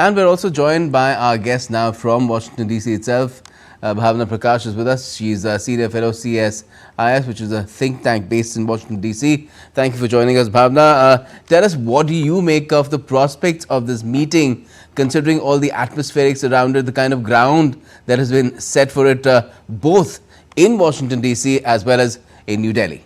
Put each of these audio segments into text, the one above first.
And we're also joined by our guest now from Washington, D.C. itself. Bhavna Prakash is with us. She's a senior fellow CSIS, which is a think tank based in Washington, D.C. Thank you for joining us, Bhavna. Tell us, what do you make of the prospects of this meeting, considering all the atmospherics around it, the kind of ground that has been set for it, both in Washington, D.C. as well as in New Delhi?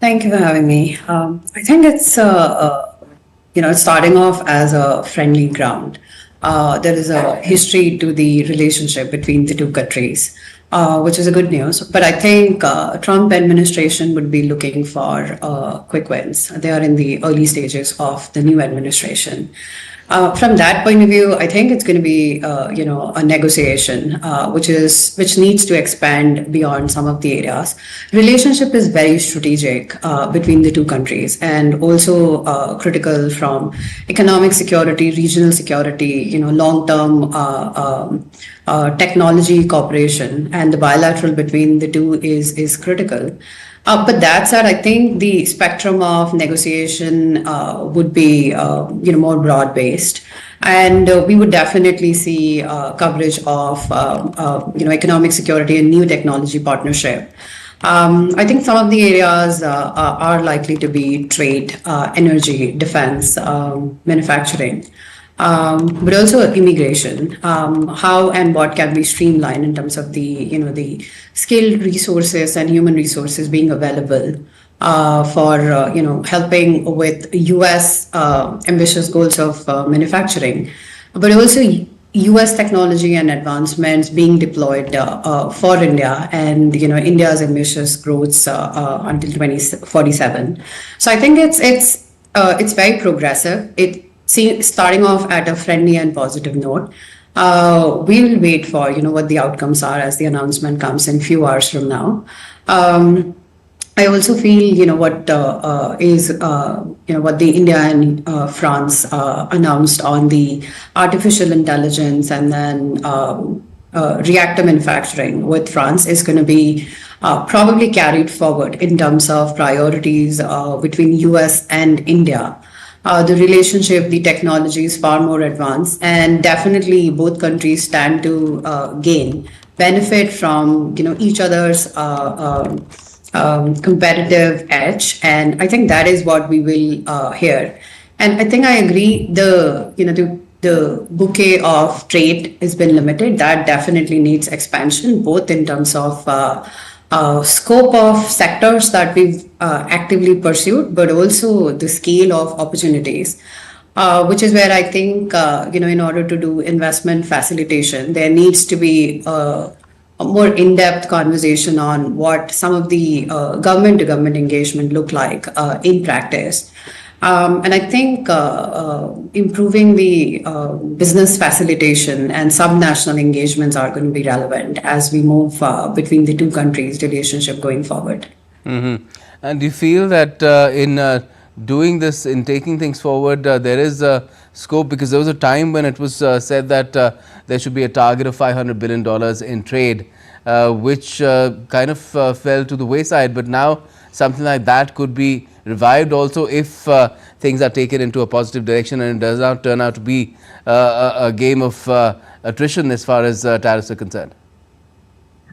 Thank you for having me. I think it's it's starting off as a friendly ground. There is a history to the relationship between the two countries, which is a good news. But I think Trump administration would be looking for quick wins. They are in the early stages of the new administration. From that point of view, I think it's going to be, a negotiation, which needs to expand beyond some of the areas. Relationship is very strategic between the two countries, and also critical from economic security, regional security, long-term technology cooperation, and the bilateral between the two is critical. But that said, I think the spectrum of negotiation would be, more broad-based, and we would definitely see coverage of, economic security and new technology partnership. I think some of the areas are likely to be trade, energy, defense, manufacturing. But also immigration, how and what can be streamlined in terms of the skilled resources and human resources being available for helping with U.S. Ambitious goals of manufacturing, but also U.S. technology and advancements being deployed for India, and India's ambitious growth until 2047. So I think it's very progressive. Starting off at a friendly and positive note. We'll wait for what the outcomes are as the announcement comes in few hours from now. I also feel what the India and France announced on the artificial intelligence, and then reactor manufacturing with France is going to be probably carried forward in terms of priorities between US and India. The relationship, the technology is far more advanced, and definitely both countries stand to benefit from each other's competitive edge, and I think that is what we will hear. And I think I agree. The bouquet of trade has been limited. That definitely needs expansion, both in terms of scope of sectors that we've actively pursued, but also the scale of opportunities, which is where I think, in order to do investment facilitation, there needs to be a more in-depth conversation on what some of the government-to-government engagement look like in practice. And I think improving the business facilitation and subnational engagements are going to be relevant as we move between the two countries' relationship going forward. Mm-hmm. And do you feel that in doing this, in taking things forward, there is a scope? Because there was a time when it was said that there should be a target of $500 billion in trade, which kind of fell to the wayside. But now something like that could be revived also if things are taken into a positive direction, and it does not turn out to be a game of attrition as far as tariffs are concerned.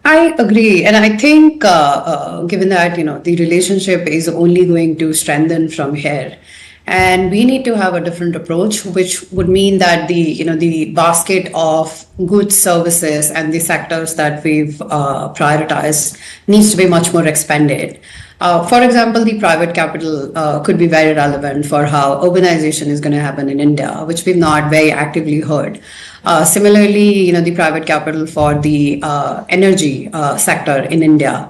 I agree, and I think given that the relationship is only going to strengthen from here, and we need to have a different approach, which would mean that the basket of goods, services, and the sectors that we've prioritized needs to be much more expanded. For example, the private capital could be very relevant for how urbanization is going to happen in India, which we've not very actively heard. Similarly, the private capital for the energy sector in India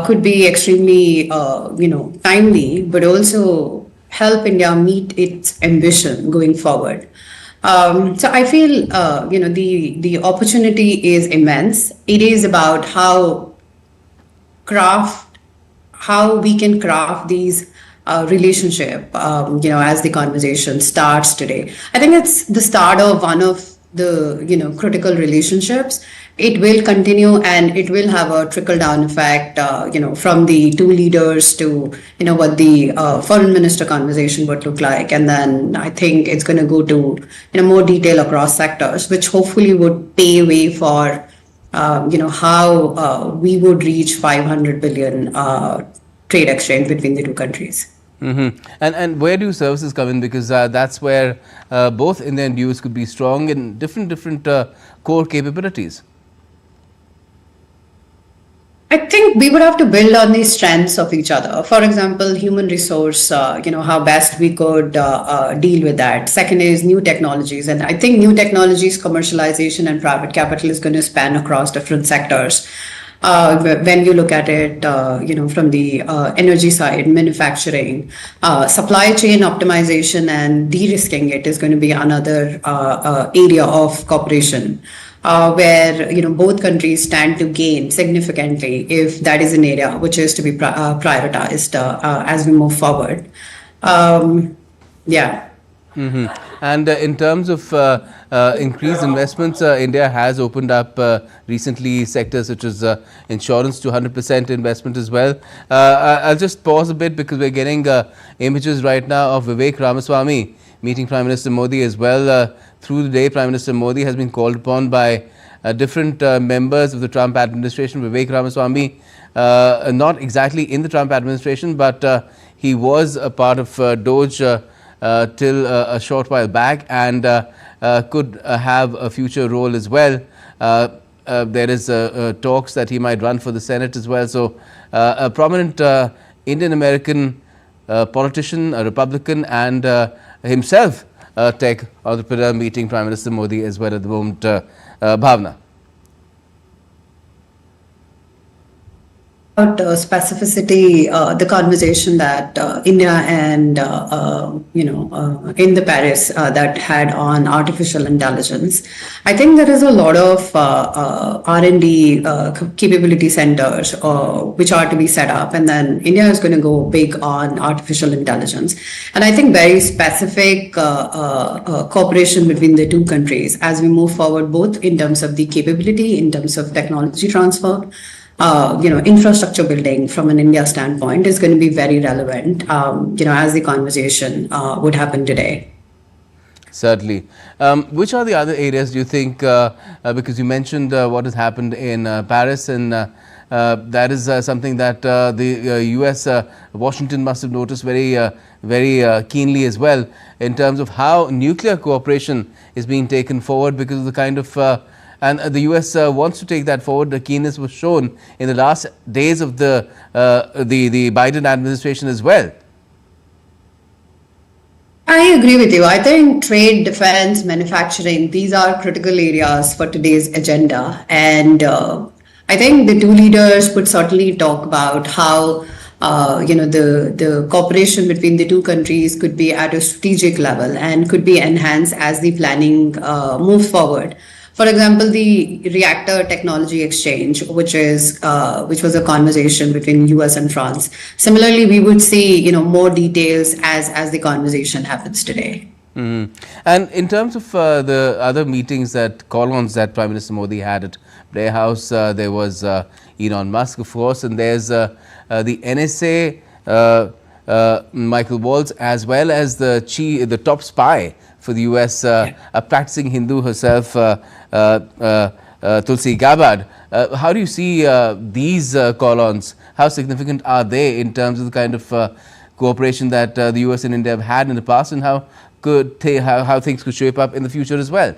could be extremely, timely, but also help India meet its ambition going forward. So I feel, the opportunity is immense. It is about how we can craft these relationship, as the conversation starts today. I think it's the start of one of the, critical relationships, it will continue and it will have a trickle down effect, from the two leaders to, what the foreign minister conversation would look like. And then I think it's going to go to, more detail across sectors, which hopefully would pave way for, how we would reach 500 billion trade exchange between the two countries. And where do services come in? Because that's where both India and US could be strong in different core capabilities. I think we would have to build on the strengths of each other. For example, human resource, how best we could deal with that. Second is new technologies. And I think new technologies, commercialization and private capital is going to span across different sectors. When you look at it, from the energy side, manufacturing, supply chain optimization and de-risking it is going to be another area of cooperation. Where both countries stand to gain significantly if that is an area which is to be prioritized as we move forward. Yeah. And in terms of increased investments, India has opened up recently sectors such as insurance to 100% investment as well. I'll just pause a bit because we're getting images right now of Vivek Ramaswamy meeting Prime Minister Modi as well. Through the day, Prime Minister Modi has been called upon by different members of the Trump administration. Vivek Ramaswamy, not exactly in the Trump administration, but he was a part of Doge till a short while back and could have a future role as well. There is talks that he might run for the Senate as well. So a prominent Indian-American politician, a Republican, and himself tech entrepreneur meeting Prime Minister Modi as well at the moment. Bhavna. About specificity, the conversation that India and in the Paris that had on artificial intelligence, I think there is a lot of R&D capability centers which are to be set up, and then India is going to go big on artificial intelligence, and I think very specific cooperation between the two countries as we move forward, both in terms of the capability, in terms of technology transfer. Infrastructure building from an India standpoint is going to be very relevant, as the conversation would happen today. Certainly. Which are the other areas do you think, because you mentioned what has happened in Paris, and that is something that the US, Washington must have noticed very keenly as well, in terms of how nuclear cooperation is being taken forward because of the kind of and the US wants to take that forward. The keenness was shown in the last days of the Biden administration as well. I agree with you. I think trade, defense, manufacturing, these are critical areas for today's agenda. And I think the two leaders would certainly talk about how the cooperation between the two countries could be at a strategic level and could be enhanced as the planning moves forward. For example, the reactor technology exchange, which was a conversation between US and France. Similarly, we would see more details as the conversation happens today. And in terms of the other meetings that call-ons that Prime Minister Modi had at Blair House, there was Elon Musk, of course, and there's the NSA, Michael Waltz, as well as the top spy for the US, a practicing Hindu herself, Tulsi Gabbard. How do you see these call-ons? How significant are they in terms of the kind of cooperation that the US and India have had in the past, and how things could shape up in the future as well?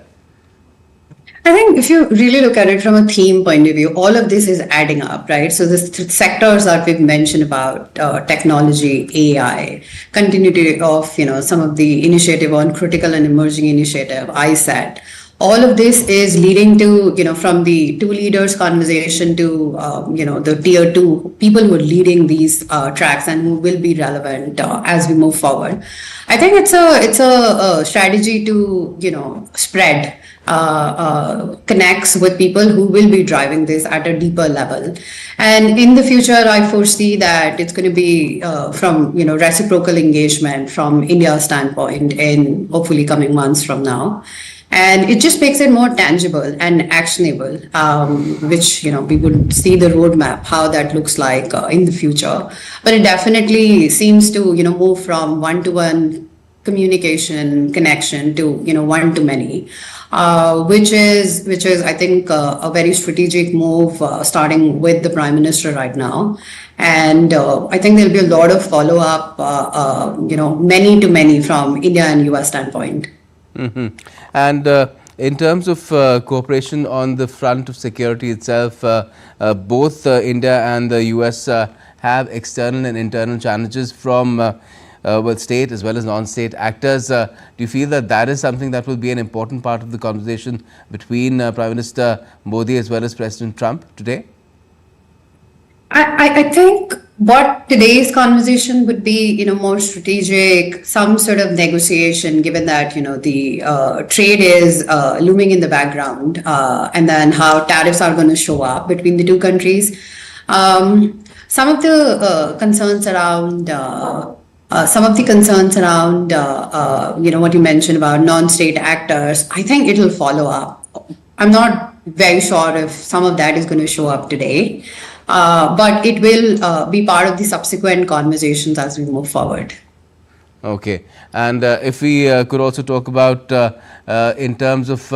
I think if you really look at it from a theme point of view, all of this is adding up, right? So the sectors that we've mentioned about technology, AI, continuity of some of the initiative on critical and emerging initiative, ISAT, all of this is leading to from the two leaders conversation to the tier two people who are leading these tracks and who will be relevant as we move forward. I think it's a strategy to spread. Connects with people who will be driving this at a deeper level, and in the future I foresee that it's going to be from reciprocal engagement from India's standpoint in hopefully coming months from now, and it just makes it more tangible and actionable, which we would see the roadmap how that looks like in the future. But it definitely seems to move from one-to-one communication connection to one-to-many, which is I think a very strategic move, starting with the Prime Minister right now. And I think there'll be a lot of follow-up, many to many from India and US standpoint. And in terms of cooperation on the front of security itself, both India and the US have external and internal challenges from both state as well as non-state actors. Do you feel that that is something that will be an important part of the conversation between Prime Minister Modi as well as President Trump today? I think what today's conversation would be, more strategic, some sort of negotiation, given that, the trade is looming in the background, and then how tariffs are going to show up between the two countries. Some of the concerns around what you mentioned about non-state actors, I think it will follow up. I'm not very sure if some of that is going to show up today. But it will be part of the subsequent conversations as we move forward. Okay. And if we could also talk about in terms of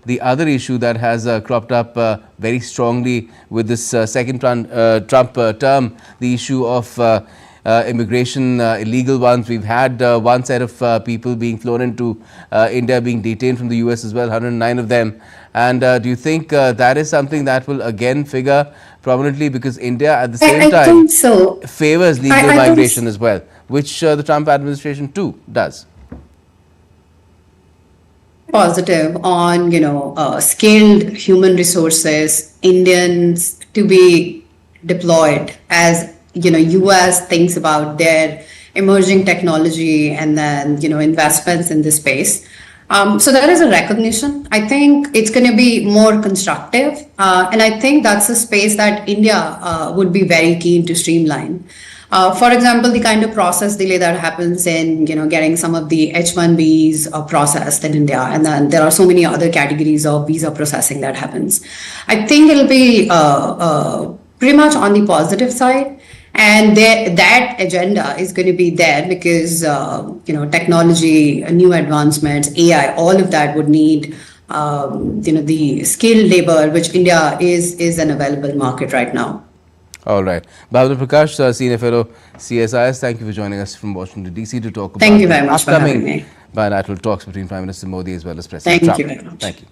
the other issue that has cropped up very strongly with this second Trump term, the issue of immigration, illegal ones. We've had one set of people being flown into India being detained from the US as well, 109 of them. And do you think that is something that will again figure prominently, because India at the same time favors legal migration as well, which the Trump administration too does? Positive on skilled human resources, Indians to be deployed as US thinks about their emerging technology and then investments in this space. So there is a recognition. I think it's going to be more constructive, and I think that's a space that India would be very keen to streamline. For example, the kind of process delay that happens in getting some of the H-1Bs processed in India, and then there are so many other categories of visa processing that happens. I think it'll be pretty much on the positive side. And that agenda is going to be there because, technology, new advancements, AI, all of that would need, the skilled labor, which India is an available market right now. All right. Bhavna Prakash, Senior Fellow, CSIS, thank you for joining us from Washington, D.C. to talk about Thank you very much for having me. bilateral talks between Prime Minister Modi as well as President Trump. Thank you very much. Thank you.